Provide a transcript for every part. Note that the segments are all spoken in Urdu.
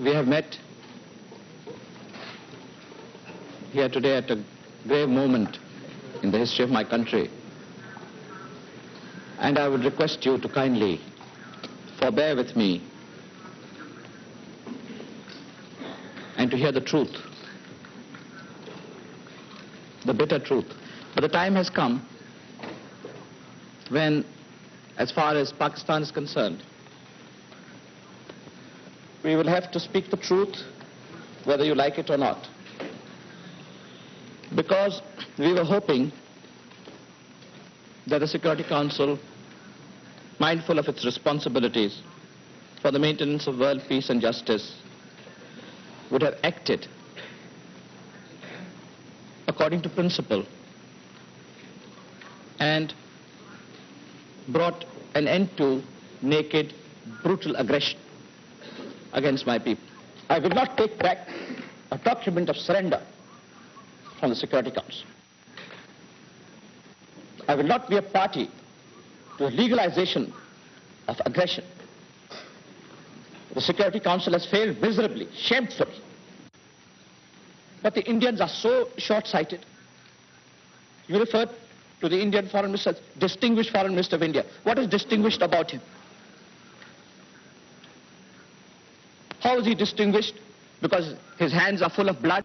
we have met here today at a grave moment in the history of my country, and I would request you to kindly forbear with me and to hear the truth, the bitter truth. But the time has come when, as far as Pakistan is concerned, we will have to speak the truth whether you like it or not. Because we were hoping that the Security Council, mindful of its responsibilities for the maintenance of world peace and justice, would have acted according to principle and brought an end to naked, brutal aggression against my people. I will not take back a document of surrender from the Security Council. I will not be a party to a legalization of aggression. The Security Council has failed miserably, shamefully. But the Indians are so short-sighted. You referred to the Indian Foreign Minister as distinguished Foreign Minister of India. What is distinguished about him? How is he distinguished? Because his hands are full of blood.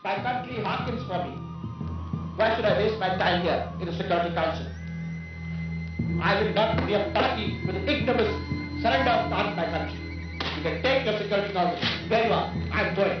My country harkens for me. Why should I waste my time here in the Security Council? I will not be a party with the ignominious surrender of my country. You can take your Security Council. There you are. I am going.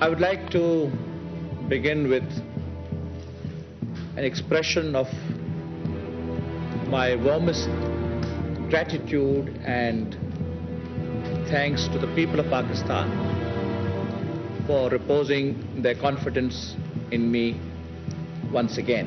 I would like to begin with an expression of my warmest gratitude and thanks to the people of Pakistan for reposing their confidence in me once again.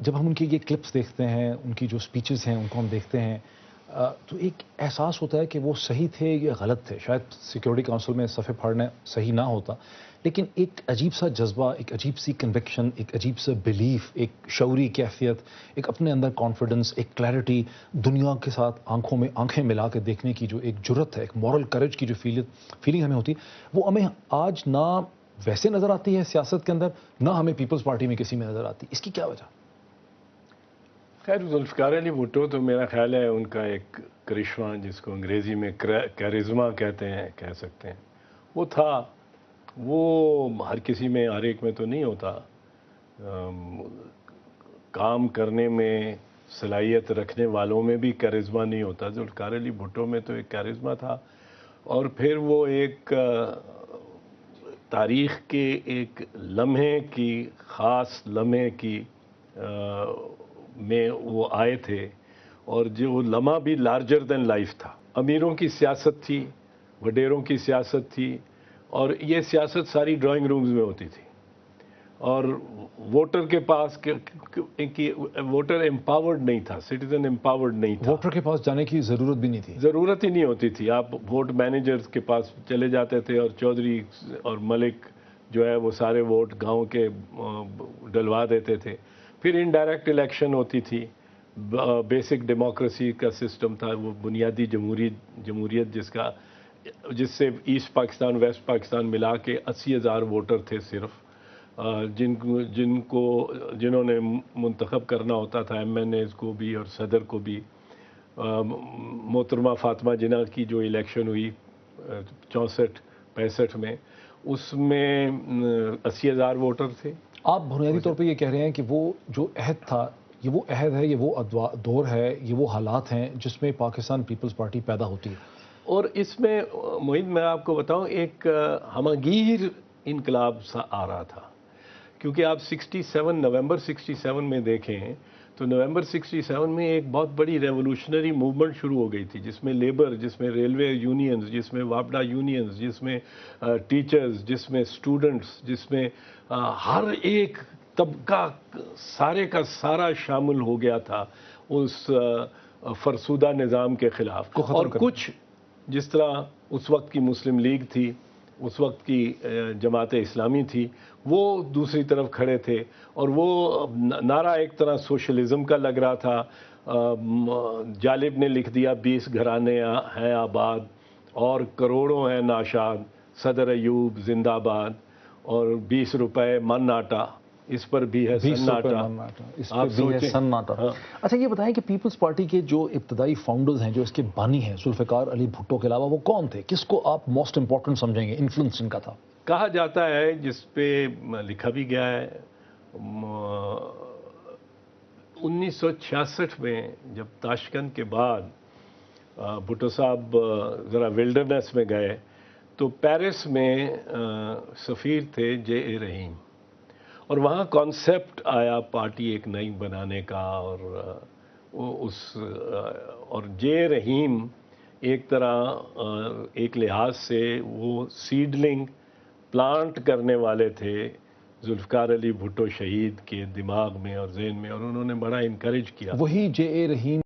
جب ہم ان کی یہ کلپس دیکھتے ہیں، ان کی جو سپیچز ہیں ان کو ہم دیکھتے ہیں تو ایک احساس ہوتا ہے کہ وہ صحیح تھے یا غلط تھے. شاید سیکیورٹی کونسل میں صفحے پھاڑنا صحیح نہ ہوتا، لیکن ایک عجیب سا جذبہ، ایک عجیب سی کنوکشن، ایک عجیب سا بلیف، ایک شعوری کیفیت، ایک اپنے اندر کانفیڈنس، ایک کلیئرٹی، دنیا کے ساتھ آنکھوں میں آنکھیں ملا کے دیکھنے کی جو ایک جرت ہے، ایک مورل کریج کی جو فیلنگ ہمیں ہوتی ہے، وہ ہمیں آج نہ ویسے نظر آتی ہے سیاست کے اندر، نہ ہمیں پیپلز پارٹی میں کسی میں نظر آتی. اس کی کیا وجہ؟ خیر ذوالفقار علی بھٹو تو میرا خیال ہے ان کا ایک کرشمہ، جس کو انگریزی میں کیرزما کہتے ہیں، کہہ سکتے ہیں، وہ تھا. وہ ہر کسی میں، ہر ایک میں تو نہیں ہوتا. کام کرنے میں صلاحیت رکھنے والوں میں بھی کیرزما نہیں ہوتا. ذوالفقار علی بھٹو میں تو ایک کیرزما تھا، اور پھر وہ ایک تاریخ کے ایک لمحے کی، خاص لمحے کی میں وہ آئے تھے، اور جو لمحہ بھی لارجر دین لائف تھا. امیروں کی سیاست تھی، وڈیروں کی سیاست تھی، اور یہ سیاست ساری ڈرائنگ رومز میں ہوتی تھی. اور ووٹر کے پاس ووٹر امپاورڈ نہیں تھا، سٹیزن امپاورڈ نہیں تھا. ووٹر کے پاس جانے کی ضرورت بھی نہیں تھی. ضرورت ہی نہیں ہوتی تھی. آپ ووٹ مینیجرز کے پاس چلے جاتے تھے، اور چودھری اور ملک جو ہے وہ سارے ووٹ گاؤں کے ڈلوا دیتے تھے. پھر انڈائریکٹ الیکشن ہوتی تھی. بیسک ڈیموکریسی کا سسٹم تھا، وہ بنیادی جمہوریت جس سے ایسٹ پاکستان ویسٹ پاکستان ملا کے 80,000 ووٹر تھے صرف، جنہوں نے منتخب کرنا ہوتا تھا ایم این ایز کو بھی اور صدر کو بھی. محترمہ فاطمہ جناح کی جو الیکشن ہوئی 64-65 میں، اس میں 80,000 ووٹر تھے. آپ بنیادی طور پہ یہ کہہ رہے ہیں کہ وہ جو عہد تھا، یہ وہ عہد ہے، یہ وہ دور ہے، یہ وہ حالات ہیں جس میں پاکستان پیپلز پارٹی پیدا ہوتی ہے. اور اس میں معید میں آپ کو بتاؤں، ایک ہمگیر انقلاب سا آ رہا تھا. کیونکہ آپ نومبر 67 میں دیکھیں تو نومبر 67 میں ایک بہت بڑی ریولوشنری موومنٹ شروع ہو گئی تھی، جس میں لیبر، جس میں ریلوے یونینز، جس میں واپڈا یونینز، جس میں ٹیچرز، جس میں اسٹوڈنٹس، جس میں ہر ایک طبقہ سارے کا سارا شامل ہو گیا تھا اس فرسودہ نظام کے خلاف. اور کچھ جس طرح اس وقت کی مسلم لیگ تھی، اس وقت کی جماعت اسلامی تھی، وہ دوسری طرف کھڑے تھے، اور وہ نعرہ ایک طرح سوشلزم کا لگ رہا تھا. جالب نے لکھ دیا 20 گھرانے ہیں آباد اور کروڑوں ہیں ناشاد، صدر ایوب زندہ باد، اور 20 روپے من آٹا، اس پر بھی ہے سناٹا. آپ سناٹا. اچھا یہ بتائیں کہ پیپلز پارٹی کے جو ابتدائی فاؤنڈرز ہیں، جو اس کے بانی ہیں، ذوالفقار علی بھٹو کے علاوہ وہ کون تھے؟ کس کو آپ موسٹ امپورٹنٹ سمجھیں گے انفلوئنس ان کا تھا؟ کہا جاتا ہے، جس پہ لکھا بھی گیا ہے، 1966 میں جب تاشکند کے بعد بھٹو صاحب ذرا ولڈرنیس میں گئے، تو پیرس میں سفیر تھے جے اے رحیم، اور وہاں کانسیپٹ آیا پارٹی ایک نئی بنانے کا. اور جے رحیم ایک طرح ایک لحاظ سے وہ سیڈلنگ پلانٹ کرنے والے تھے ذوالفقار علی بھٹو شہید کے دماغ میں اور ذہن میں، اور انہوں نے بڑا انکریج کیا. وہی جے اے رحیم